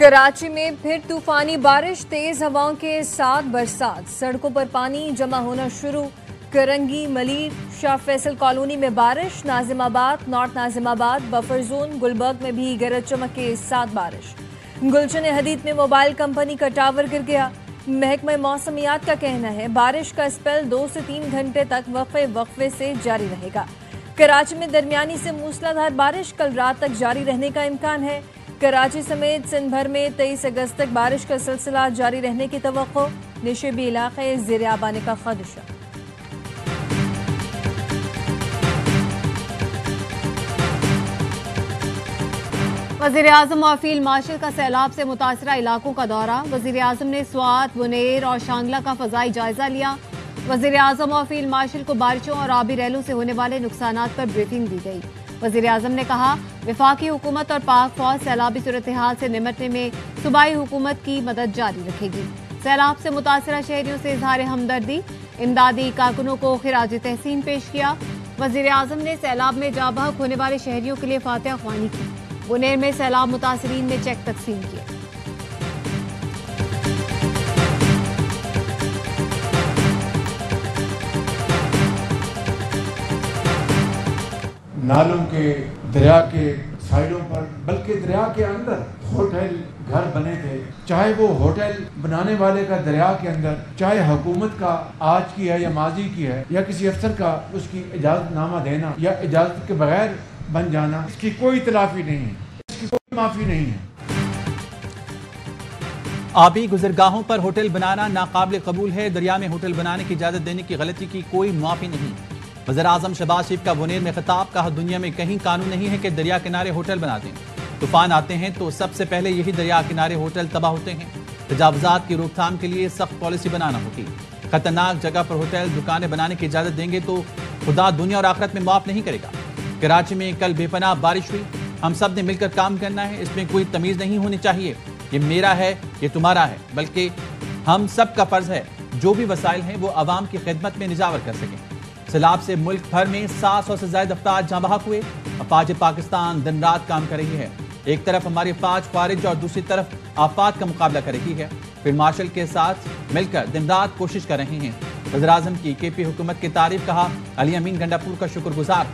कराची में फिर तूफानी बारिश, तेज हवाओं के साथ बरसात, सड़कों पर पानी जमा होना शुरू। करंगी, मलीर, शाह फैसल कॉलोनी में बारिश, Nazimabad, north Nazimabad, buffer zone, Gulberg में भी गरज चमक के साथ बारिश। गुलशन हदीद में मोबाइल कंपनी का टावर गिर गया। महकमा मौसमियात का कहना है बारिश का स्पेल 2 से 3 घंटे तक वक्फे से जारी रहेगा। कराची में दरमियानी से मूसलाधार बारिश कल रात तक जारी रहने का इम्कान है। कराची समेत सिंध भर में 23 अगस्त तक बारिश का सिलसिला जारी रहने की तवक्को। निशेबी इलाके ज़ेर-ए-आब आने का खदशा। वज़ीर-ए-आज़म और फील्ड मार्शल का सैलाब से मुतासरा इलाकों का दौरा। वज़ीर-ए-आज़म ने स्वात, बुनेर और शांगला का फजाई जायजा लिया। वज़ीर-ए-आज़म और फील्ड मार्शल को बारिशों और आबी रैलों से होने वाले नुकसानात पर ब्रीफिंग दी गई। वज़ीर-ए-आज़म ने कहा वफाकी हुकूमत और पाक फौज सैलाबी सूरत हाल से निपटने में सूबाई हुकूमत की मदद जारी रखेगी। सैलाब से मुतासरा शहरियों से इजहार हमदर्दी, इमदादी कारकुनों को खिराज तहसीन पेश किया। वज़ीर-ए-आज़म ने सैलाब में जाँ बहक होने वाले शहरियों के लिए फातिहा ख्वानी की। बुनेर में सैलाब मुतासरीन में चेक तकसीम किए। नालों के, दरिया के साइडों पर, बल्कि दरिया के अंदर होटल घर बने थे। चाहे वो होटल बनाने वाले का दरिया के अंदर, चाहे हुकूमत का आज की है या माजी की है, या किसी अफसर का उसकी इजाजतनामा देना या इजाजत के बगैर बन जाना, इसकी कोई तलाफी नहीं है, इसकी कोई माफी नहीं है। आबी गुजरगाहों पर होटल बनाना नाकाबिल कबूल है। दरिया में होटल बनाने की इजाजत देने की गलती की कोई माफी नहीं। वज़ीर-ए-आज़म शहबाज शरीफ का बुनेर में खिताब, कहा दुनिया में कहीं कानून नहीं है कि दरिया किनारे होटल बना दें। तूफान आते हैं तो सबसे पहले यही दरिया किनारे होटल तबाह होते हैं। तजावुज़ात की रोकथाम के लिए सख्त पॉलिसी बनाना होगी। खतरनाक जगह पर होटल दुकानें बनाने की इजाजत देंगे तो खुदा दुनिया और आखिरत में माफ नहीं करेगा। कराची में कल बेपनाह बारिश हुई। हम सब ने मिलकर काम करना है। इसमें कोई तमीज नहीं होनी चाहिए, ये मेरा है, ये तुम्हारा है, बल्कि हम सब का फर्ज है जो भी वसाइल हैं वो अवाम की खिदमत में निजावर कर सकें। सैलाब से मुल्क भर में 700 से ज्यादा अफराद जाँ बहक हुए। अफवाज पाकिस्तान दिन रात काम कर रही है। एक तरफ हमारी अफवाज फारिज और दूसरी तरफ आफात का मुकाबला कर रही है। फील्ड मार्शल के साथ मिलकर दिन रात कोशिश कर रहे हैं। वज़ीर-ए-आज़म की KP हुकूमत की तारीफ, कहा अली अमीन गंडापुर का शुक्रगुजार।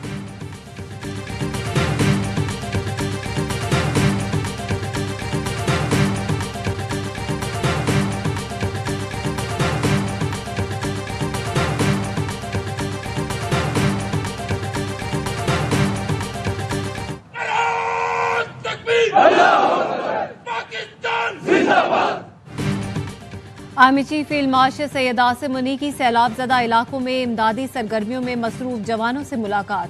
Army chief field marshal Syed Asim Munir की सैलाब ज़दा इलाकों में इमदादी सरगर्मियों में मसरूफ जवानों से मुलाकात।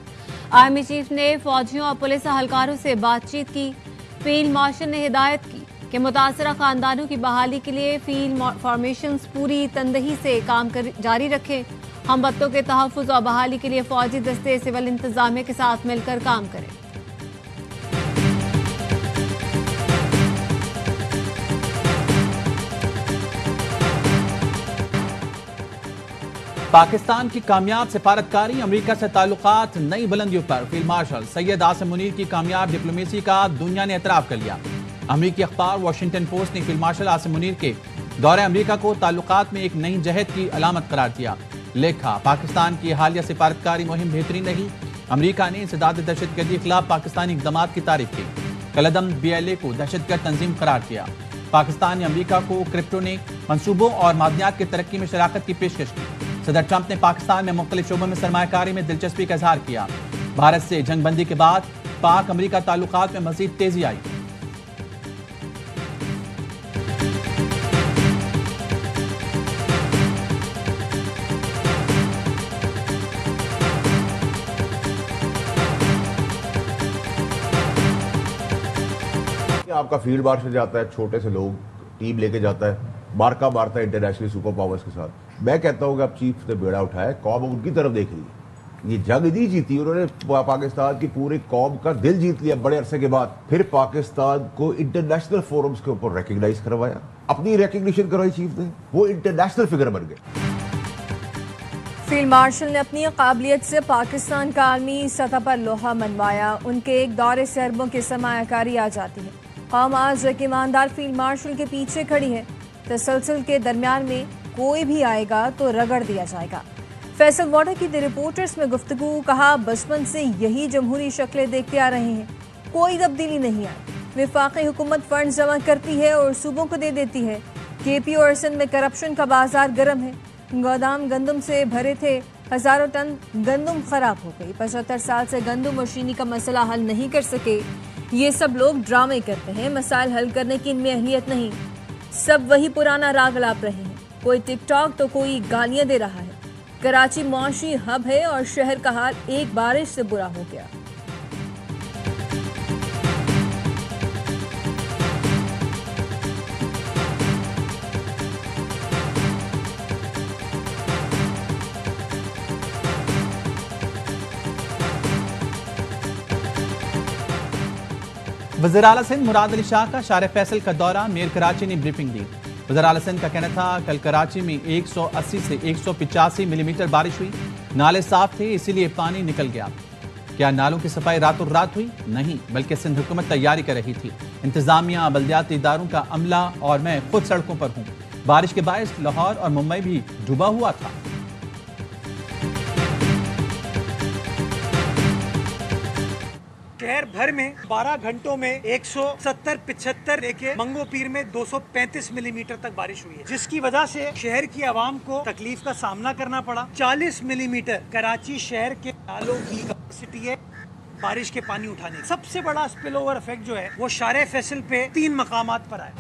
आर्मी चीफ ने फौजियों और पुलिस अहलकारों से बातचीत की। फील्ड मार्शल ने हिदायत की कि मुतासरा खानदानों की बहाली के लिए फील्ड फॉर्मेशंस पूरी तंदही से काम जारी रखें। हमवतनों के तहफ़्फ़ुज़ और बहाली के लिए फौजी दस्ते सिविल इंतजामिया के साथ मिलकर काम करें। पाकिस्तान की कामयाब सिफारतकारी, अमेरिका से ताल्लुकात नई बुलंदियों पर। फील्ड मार्शल सैयद आसिम मुनीर की कामयाब डिप्लोमेसी का दुनिया ने एतराफ़ कर लिया। अमेरिकी अखबार वॉशिंगटन पोस्ट ने फील्ड मार्शल आसिम मुनीर के दौरे अमेरिका को ताल्लुकात में एक नई जहद की अलामत करार दिया। लिखा पाकिस्तान की हालिया सिफारतकारी मुहिम बेहतरीन रही। अमेरिका ने इंसदाद दहशतगर्दी के खिलाफ पाकिस्तानी इक़दामात की तारीफ की। कलदम BLA को दहशतगर्द तंजीम करार किया। पाकिस्तान ने अमेरिका को क्रिप्टोनिक मंसूबों और मादनियात की तरक्की में शराकत की पेशकश की। सदर ट्रंप ने पाकिस्तान में मुख्तलिफ शोबों में सरमायाकारी में दिलचस्पी का इजहार किया। भारत से जंगबंदी के बाद पाक अमेरिका ताल्लुकात में मजीद तेजी आई। आपका फील्ड मार्शल जाता है, छोटे से लोग टीम लेके जाता है, मार्का मारता है इंटरनेशनल सुपर पावर्स के साथ। मैं कहता हूं कि अब चीफ ने बेड़ा उठाया, कौम उनकी तरफ देख रही है। ये जंग नहीं जीती उन्होंने, पाकिस्तान की पूरी कौम का दिल जीत लिया बड़े अरसे के बाद। फिर पाकिस्तान को इंटरनेशनल फोरम्स के ऊपर रिकॉग्नाइज करवाया, अपनी रिकॉग्निशन करवाई चीफ ने, वो इंटरनेशनल फिगर बन गए। फील्ड मार्शल ने अपनी काबिलियत से पाकिस्तान का आलमी सतह पर लोहा मनवाया। उनके एक दौरे से अरबों की सरमायाकारी आ जाती है। कौम आज एक ईमानदार फील्ड मार्शल के पीछे खड़ी है। तसलसल के दरमियान में कोई भी आएगा तो रगड़ दिया जाएगा। फैसल वाडा की द रिपोर्टर्स में गुफ्तगू, कहा बचपन से यही जमहूरी शक्लें देखते आ रहे हैं, कोई तब्दीली नहीं आई। विफाकी हुकूमत फंड जमा करती है और सूबों को दे देती है। केपी और सिंध में करप्शन का बाजार गर्म है। गोदाम गंदम से भरे थे, हजारों टन गंदम खराब हो गई। 75 साल से गंदम और चीनी का मसला हल नहीं कर सके। ये सब लोग ड्रामे करते हैं, मसाइल हल करने की इनमें अहलियत नहीं। सब वही पुराना राग लाप रहे हैं, कोई टिकटॉक तो कोई गालियां दे रहा है। कराची मुआशी हब है और शहर का हाल एक बारिश से बुरा हो गया। वज़ीर आला सिंध मुराद अली शाह का शार फैसल का दौरा, मेयर कराची ने ब्रीफिंग दी। वज़ीर आला सिंध का कहना था कल कराची में 180 से 185 मिलीमीटर बारिश हुई। नाले साफ थे इसीलिए पानी निकल गया। क्या नालों की सफाई रातों रात हुई? नहीं, बल्कि सिंध हुकूमत तैयारी कर रही थी। इंतजामिया, बल्दियाती इदारों का अमला और मैं खुद सड़कों पर हूँ। बारिश के बायस लाहौर और मुंबई भी डूबा हुआ था। शहर भर में 12 घंटों में 170-75 लेके मंगो पीर में 235 मिलीमीटर तक बारिश हुई है, जिसकी वजह से शहर की आवाम को तकलीफ का सामना करना पड़ा। 40 मिलीमीटर कराची शहर के नालों की कैपेसिटी है बारिश के पानी उठाने। सबसे बड़ा स्पिल ओवर इफेक्ट जो है वो शार फैसल पे 3 मकामात पर आए।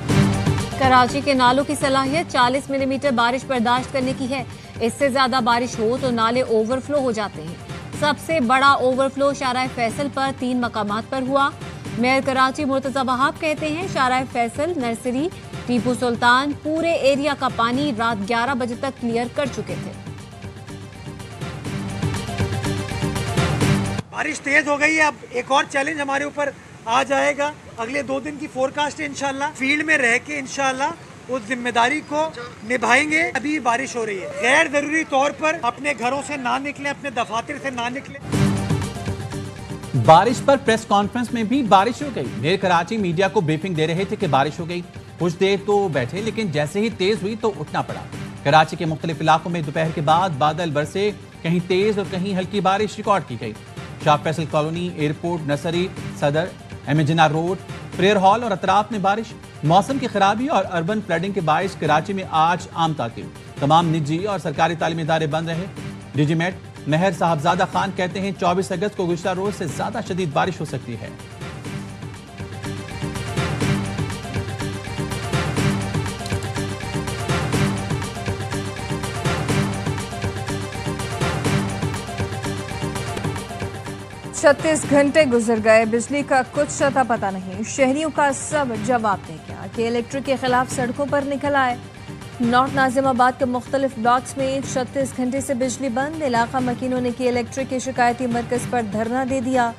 कराची के नालों की सलाहियत 40 मिलीमीटर बारिश बर्दाश्त करने की है। इससे ज्यादा बारिश हो तो नाले ओवरफ्लो हो जाते हैं। सबसे बड़ा ओवरफ्लो शाराय फैसल पर 3 मकामात पर हुआ। मेयर कराची मुर्तजा वहाब कहते हैं शाराय फैसल, नर्सरी, टीपू सुल्तान पूरे एरिया का पानी रात 11 बजे तक क्लियर कर चुके थे। बारिश तेज हो गई है। अब एक और चैलेंज हमारे ऊपर आ जाएगा। अगले 2 दिन की फोरकास्ट है, इंशाल्लाह फील्ड में रह के इंशाल्लाह उस जिम्मेदारी को निभाएंगे। अभी बारिश हो रही है, गैर जरूरी तौर पर अपने घरों से ना निकलें, अपने दफातर से ना निकलें। बारिश पर प्रेस कॉन्फ्रेंस में भी बारिश हो गई। मेयर कराची मीडिया को ब्रीफिंग दे रहे थे कि बारिश हो गई। कुछ देर तो बैठे, लेकिन जैसे ही तेज हुई तो उठना पड़ा। कराची के मुख्तलिफ इलाकों में दोपहर के बाद बादल बरसे, कहीं तेज और कहीं हल्की बारिश रिकॉर्ड की गई। Shah Faisal colony, airport, nursery, सदर, एमेजिना रोड, प्रेयर हॉल और अतराफ में बारिश। मौसम की खराबी और अर्बन फ्लडिंग के बायस कराची में आज आम ताकीद। तमाम निजी और सरकारी तालीमी इदारे बंद रहे। डीजीमेट महर साहबजादा खान कहते हैं 24 अगस्त को गुज़श्ता रोज से ज्यादा शदीद बारिश हो सकती है। छत्तीस घंटे गुजर गए, बिजली का कुछ अता पता नहीं। शहरियों का सब जवाब दे गया कि इलेक्ट्रिक के खिलाफ सड़कों पर निकल आए। नॉर्थ नाजिमाबाद के मुख्तलिफ ब्लॉक्स में 36 घंटे से बिजली बंद। इलाका मकीनों ने की इलेक्ट्रिक के शिकायती मरकज पर धरना दे दिया।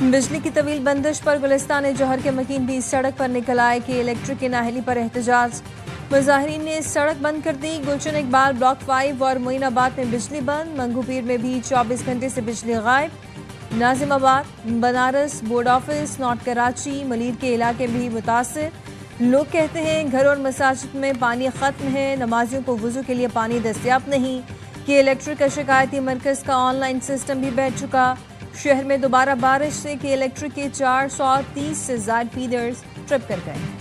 बिजली की तवील बंदिश पर गुलिस्तान जौहर के मकीन भी सड़क पर निकल आए कि इलेक्ट्रिक की नाहली पर एहतजाज। मुजाहिरीन ने सड़क बंद कर दी। गुलशन इकबाल ब्लॉक 5 और मोइनाबाद में बिजली बंद। मंगूपीर में भी 24 घंटे से बिजली गायब। Nazimabad, Banaras, board office, north Karachi, Malir के इलाके भी मुतासिर। लोग कहते हैं घर और मसाजिद में पानी खत्म है, नमाजियों को वुजू के लिए पानी दस्तियाब नहीं। कि इलेक्ट्रिक का शिकायती मरकज का ऑनलाइन सिस्टम भी बैठ चुका। शहर में दोबारा बारिश से कि इलेक्ट्रिक के 430 से ज्यादा फीडर्स ट्रिप कर गए हैं।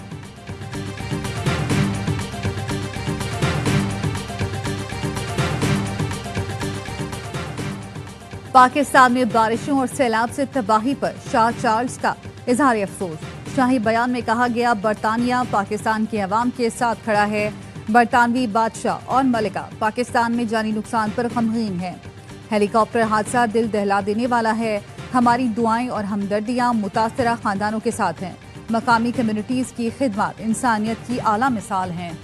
पाकिस्तान में बारिशों और सैलाब से तबाही पर शाह चार्ल्स का इजहार अफसोस। शाही बयान में कहा गया, बरतानिया पाकिस्तान के अवाम के साथ खड़ा है। बरतानवी बादशाह और मलिका पाकिस्तान में जानी नुकसान पर गमगीन है। हेलीकॉप्टर हादसा दिल दहला देने वाला है। हमारी दुआएं और हमदर्दियां मुतासरा खानदानों के साथ हैं। मकामी कम्युनिटीज की खिदमत इंसानियत की आला मिसाल हैं।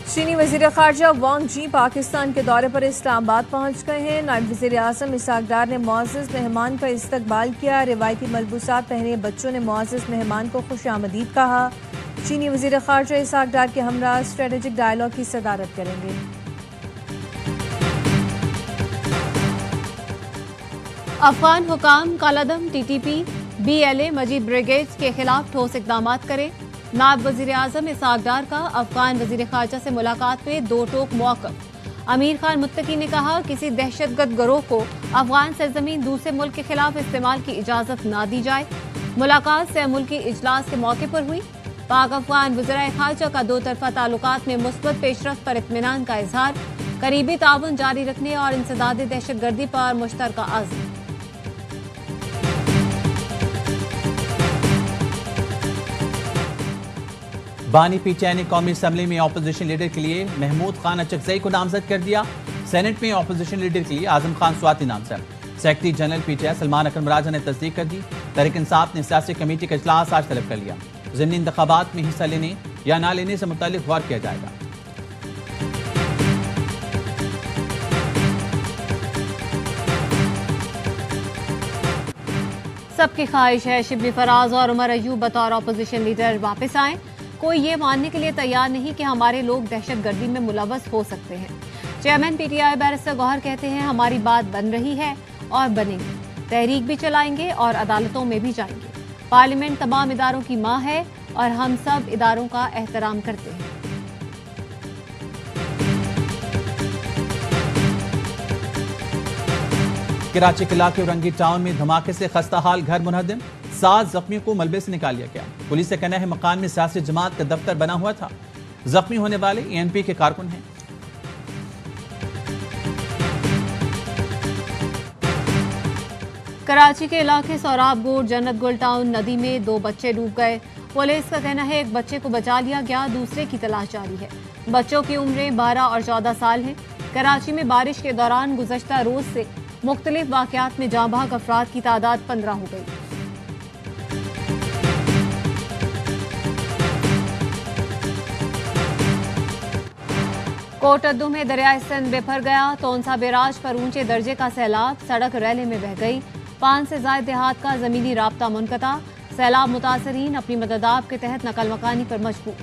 चीनी वजीर खारजा वांग जी पाकिस्तान के दौरे पर इस्लामाबाद पहुंच गए हैं। नायब वजीर आजम इसहाक डार ने मुअज़्ज़ज़ मेहमान का इस्तकबाल किया। रिवायती मलबूसात पहने बच्चों ने मुअज़्ज़ज़ मेहमान को खुशामदीद कहा। चीनी वजीर खारजा इसहाक डार के हमरा स्ट्रेटेजिक डायलॉग की सदारत करेंगे। अफगान हुकाम कालादम टीटीपी BLA मजीद ब्रिगेड्स के खिलाफ ठोस इकदाम करें। नायब वजीर आजम इसहाक डार का अफगान वजीर खारजा से मुलाकात में दो टोक मौक़िफ़। अमीर खान मुत्तकी ने कहा किसी दहशतगर्द गिरोह को अफगान सरजमीन दूसरे मुल्क के खिलाफ इस्तेमाल की इजाजत न दी जाए। मुलाकात से मुल्की इजलास के मौके पर हुई। पाक अफगान वज़ीर खारजा का दो तरफा ताल्लुकात में मुस्बत पेशरफ्त पर इत्मीनान का इजहार। करीबी ताउन जारी रखने और इंसदाद दहशतगर्दी पर मुश्तरका आज़म। बानी PTI ने कौमी असम्बली में अपोजिशन लीडर के लिए महमूद खान अचकजई को नामजद कर दिया। सेनेट में अपोजिशन लीडर के लिए आजम खान स्वाति नामजद। सेक्रेटरी जनरल PTI सलमान अकरम राजा ने तस्दीक कर दी। तहरीक इंसाफ ने सियासी कमेटी का इजलास आज तलब कर लिया। ज़िमनी इंतखाबात में हिस्सा लेने या ना लेने से मुताल्लिक गौर किया जाएगा। सबकी ख्वाहिश है शिबली फराज और उमर अयूब बतौर अपोजिशन लीडर वापस आएं। कोई ये मानने के लिए तैयार नहीं कि हमारे लोग दहशतगर्दी में मुलव्वस हो सकते हैं। चेयरमैन PTI बैरिस्टर गौहर कहते हैं हमारी बात बन रही है और बनेगी। तहरीक भी चलाएंगे और अदालतों में भी जाएंगे। पार्लियामेंट तमाम इदारों की माँ है और हम सब इदारों का एहतराम करते हैं। कराची के इलाके औरंगी टाउन में धमाके से खस्ता हाल घर मुनहदिम। 7 जख्मियों को मलबे से निकाल लिया गया। पुलिस का कहना है मकान में सियासी जमात का दफ्तर बना हुआ था। जख्मी होने वाले ANP के कारकुन हैं। कराची के इलाके सोराबगोड़ जन्नत गुल टाउन नदी में 2 बच्चे डूब गए। पुलिस का कहना है एक बच्चे को बचा लिया गया, दूसरे की तलाश जारी है। बच्चों की उम्रें 12 और 14 साल हैं। कराची में बारिश के दौरान गुज़श्ता रोज से मुख्तलिफ वाक़यात में जाँ बहक अफराद की तादाद 15 हो गई। कोटद्दू में दरियाए सिंध बिफर गया। तोनसा बैराज पर ऊंचे दर्जे का सैलाब, सड़क रैले में बह गई। 5 से ज़ायद देहात का ज़मीनी राब्ता मुनक़ता। सैलाब मुतासरीन अपनी मददाब के तहत नकल मकानी पर मजबूर।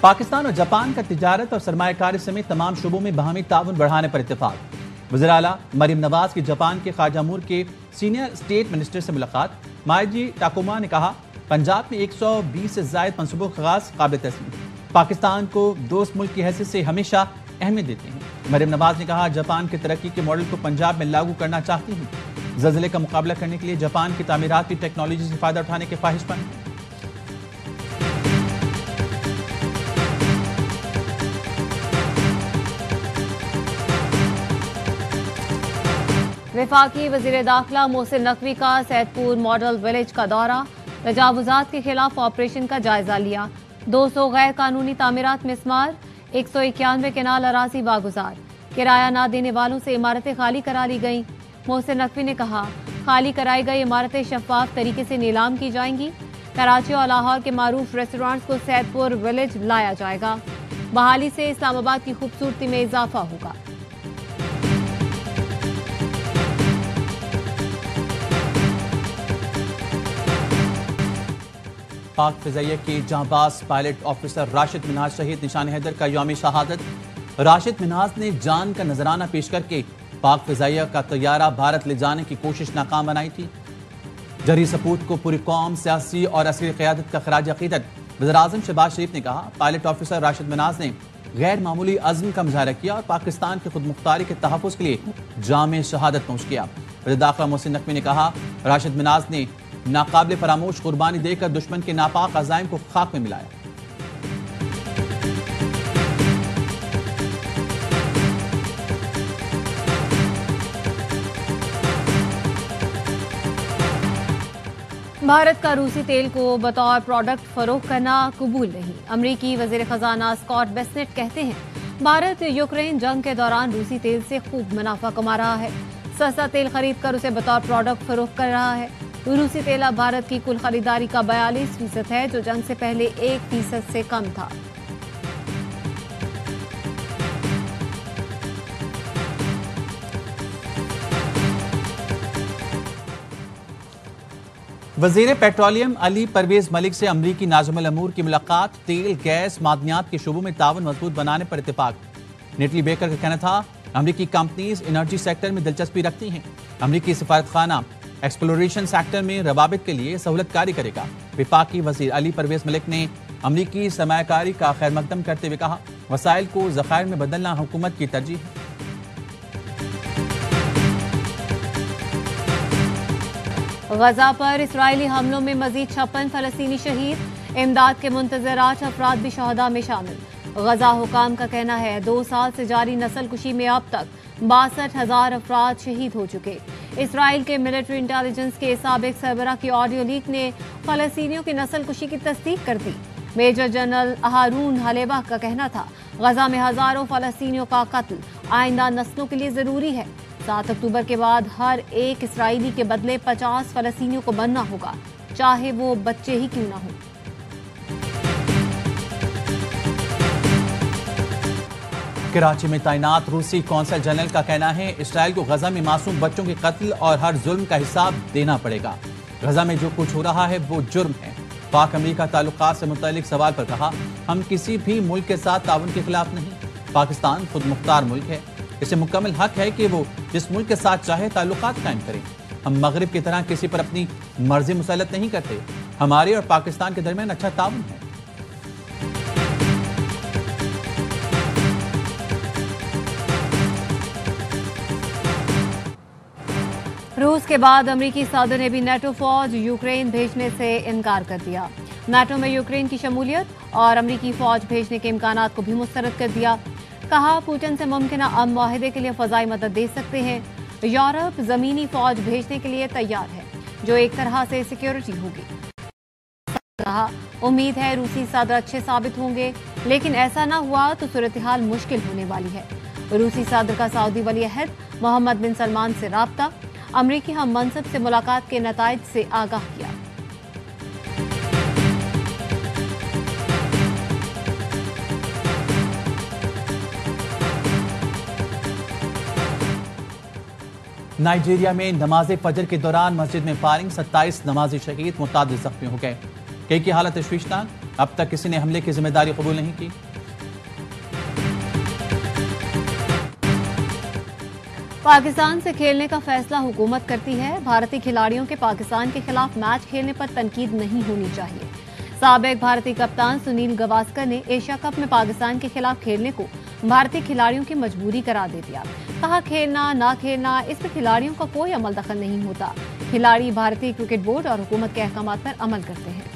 पाकिस्तान और जापान का तिजारत और सरमायाकारी समेत तमाम शुबों में बाहमी ताउन बढ़ाने पर इत्तेफाक। वज़ीर आला मरियम नवाज की जापान के ख्वाजा मूर के सीनियर स्टेट मिनिस्टर से मुलाकात। माइजी टाकुमा ने कहा पंजाब में 120 से ज़ायद मंसूबों का आगाज़ काबिल तस्लीम। पाकिस्तान को दोस्त मुल्क की हैसियत से हमेशा अहमियत देते हैं। मरियम नवाज ने कहा जापान की तरक्की के मॉडल को पंजाब में लागू करना चाहती हूँ। ज़लज़ले का मुकाबला करने के लिए जापान की तामीराती टेक्नोलॉजी से फ़ायदा उठाने के ख्वाहिशमंद हैं। वफाकी वज़ीर दाखिला मोहसिन नकवी का सैदपुर मॉडल विलेज का दौरा। तजावुज़ात के खिलाफ ऑपरेशन का जायजा लिया। 200 गैर कानूनी तामीरात मिसमार। 191 केनाल अराजी वागुजार। किराया ना देने वालों से इमारतें खाली करा ली गईं। मोहसिन नकवी ने कहा खाली कराई गई इमारतें शफाफ तरीके से नीलाम की जाएंगी। कराची और लाहौर के मारूफ रेस्टोरेंट्स को सैदपुर विलेज लाया जाएगा। बहाली से इस्लामाबाद की खूबसूरती में इजाफा होगा। पाक फ़िज़ाइया के जांबाज पायलट ऑफिसर राशिद मिन्हाज शहीद निशान हैदर का यौम शहादत। राशिद मिन्हाज ने जान का नजराना पेश करके पाक फ़िज़ाइया का तैयारा भारत ले जाने की कोशिश नाकाम बनाई थी। जरी सपूत को पूरी कौम सियासी और असली क़यादत का खराज अक़ीदत। वज़ीर-ए-आज़म शहबाज शरीफ ने कहा पायलट ऑफिसर राशिद मिन्हाज ने गैर मामूली अज़्म का मुज़ाहरा किया और पाकिस्तान की खुद मुख्तारी के तहफ़्फ़ुज़ के लिए जाम शहादत पहुँच किया। वज़ीर दाखिला मोहसिन नकवी ने कहा राशिद मिन्हाज ने नाकाबिल फरामोश कुर्बानी देकर दुश्मन के नापाक अज़ाइम को खाक में मिलाया। भारत का रूसी तेल को बतौर प्रोडक्ट फरोख्त करना कबूल नहीं। अमरीकी वज़ीर ख़जाना स्कॉट बेसेंट कहते हैं भारत यूक्रेन जंग के दौरान रूसी तेल से खूब मुनाफा कमा रहा है। सस्ता तेल खरीद कर उसे बतौर प्रोडक्ट फरोख्त कर रहा है। रूसी तेल अब भारत की कुल खरीदारी का 42% है, जो जंग से पहले 1% से कम था। वजीर पेट्रोलियम अली परवेज मलिक से अमरीकी नाज़िम अल अमूर की मुलाकात। तेल, गैस, मादनियात के शोबों में तावन मजबूत बनाने पर इत्तेफाक। नेटली बेकर का कहना था अमरीकी कंपनीज एनर्जी सेक्टर में दिलचस्पी रखती हैं। अमरीकी सफारतखाना एक्सप्लोरेशन सेक्टर में रवाबित के लिए सहूलतकारी करेगा। वफाकी वजीर अली परवेज मलिक ने अमरीकी सरमायाकारी का खैर मकदम करते हुए कहा वसाइल को ज़खायर में बदलना हुकूमत की तरजीह है। गजा पर इसराइली हमलों में मजीद 56 फलस्तीनी शहीद। इमदाद के मुंतजर 8 अफराद भी शहदा में शामिल। गजा हुकाम का कहना है 2 साल से जारी नस्लकुशी में अब तक 62,000 अफराद शहीद हो चुके। इसराइल के मिलिट्री इंटेलिजेंस के साबिक सरबराह की ऑडियो लीक ने फलस्तीनियों की नस्लकुशी की तस्दीक कर दी। मेजर जनरल हारून हलेबा का कहना था गजा में हजारों फलस्तीनियों का कत्ल आइंदा नस्लों के लिए जरूरी है। 7 अक्टूबर के बाद हर एक इसराइली के बदले 50 फलस्तीनियों को बनना होगा, चाहे वो बच्चे ही क्यों ना हो। कराची में तैनात रूसी कौंसल जनरल का कहना है इसराइल को गजा में मासूम बच्चों के कत्ल और हर जुल्म का हिसाब देना पड़ेगा। गजा में जो कुछ हो रहा है वो जुर्म है। पाक अमेरिका ताल्लुकात से मुतालिक सवाल पर कहा हम किसी भी मुल्क के साथ ताउन के खिलाफ नहीं। पाकिस्तान खुद मुख्तार मुल्क है, इसे मुकम्मल हक है कि वो जिस मुल्क के साथ चाहे ताल्लुकात कायम करें। हम मगरिब की तरह किसी पर अपनी मर्जी मुसल्लत नहीं करते। हमारे और पाकिस्तान के दरमियान अच्छा ताउन है। रूस के बाद अमरीकी सदर ने भी नेटो फौज यूक्रेन भेजने से इनकार कर दिया। नेटो में यूक्रेन की शमूलियत और अमरीकी फौज भेजने के इम्कानात को भी मुस्तरद कर दिया। कहा पुतिन से मुमकिन अमन मुआहिदे के लिए फजाई मदद दे सकते हैं। यूरोप जमीनी फौज भेजने के लिए तैयार है जो एक तरह से सिक्योरिटी होगी। कहा उम्मीद है रूसी सदर अच्छे साबित होंगे, लेकिन ऐसा ना हुआ तो सूरत हाल मुश्किल होने वाली है। रूसी सदर का सऊदी वली अहद मोहम्मद बिन सलमान से राब्ता। अमरीकी हम मनसब से मुलाकात के नताइज से आगाह किया। नाइजीरिया में नमाज फजर के दौरान मस्जिद में फायरिंग, 27 नमाजी शहीद, मुतादिद जख्मी हो गए। कई की हालत तशवीशनाक। अब तक किसी ने हमले की जिम्मेदारी कबूल नहीं की। पाकिस्तान से खेलने का फैसला हुकूमत करती है। भारतीय खिलाड़ियों के पाकिस्तान के खिलाफ मैच खेलने पर तनकीद नहीं होनी चाहिए। साबिक भारतीय कप्तान सुनील गावस्कर ने एशिया कप में पाकिस्तान के खिलाफ खेलने को भारतीय खिलाड़ियों की मजबूरी करार दे दिया। कहा खेलना ना खेलना इस पर खिलाड़ियों का कोई अमल दखल नहीं होता। खिलाड़ी भारतीय क्रिकेट बोर्ड और हुकूमत के अहकामात पर अमल करते हैं।